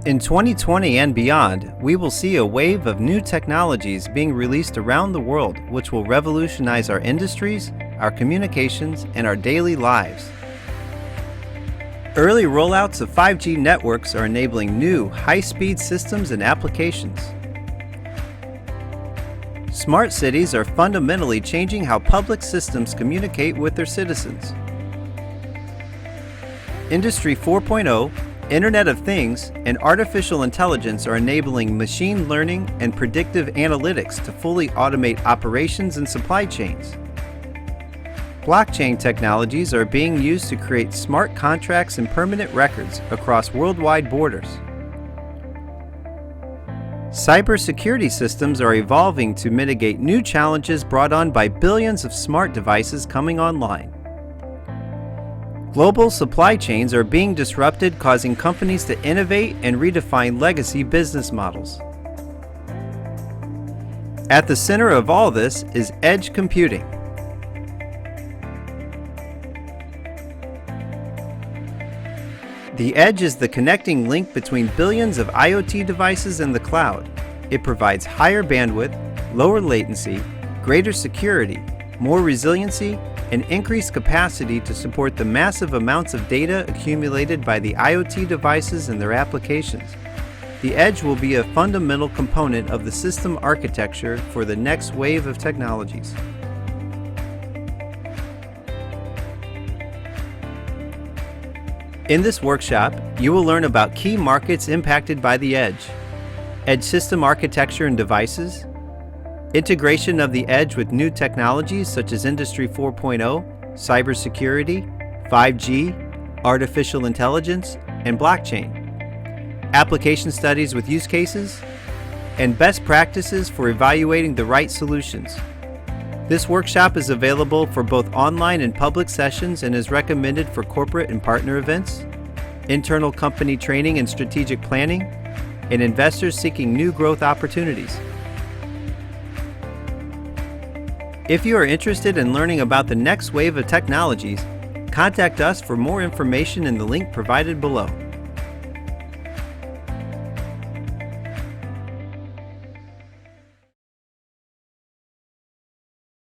In 2020 and beyond, we will see a wave of new technologies being released around the world which will revolutionize our industries, our communications, and our daily lives. Early rollouts of 5G networks are enabling new, high-speed systems and applications. Smart cities are fundamentally changing how public systems communicate with their citizens. Industry 4.0, Internet of Things, and artificial intelligence are enabling machine learning and predictive analytics to fully automate operations and supply chains. Blockchain technologies are being used to create smart contracts and permanent records across worldwide borders. Cybersecurity systems are evolving to mitigate new challenges brought on by billions of smart devices coming online. Global supply chains are being disrupted, causing companies to innovate and redefine legacy business models. At the center of all this is edge computing. The edge is the connecting link between billions of IoT devices and the cloud. It provides higher bandwidth, lower latency, greater security, more resiliency, and increased capacity to support the massive amounts of data accumulated by the IoT devices and their applications. The edge will be a fundamental component of the system architecture for the next wave of technologies. In this workshop, you will learn about key markets impacted by the edge system architecture and devices, integration of the edge with new technologies such as Industry 4.0, cybersecurity, 5G, artificial intelligence, and blockchain, application studies with use cases, and best practices for evaluating the right solutions. This workshop is available for both online and public sessions and is recommended for corporate and partner events, internal company training and strategic planning, and investors seeking new growth opportunities. If you are interested in learning about the next wave of technologies, contact us for more information in the link provided below.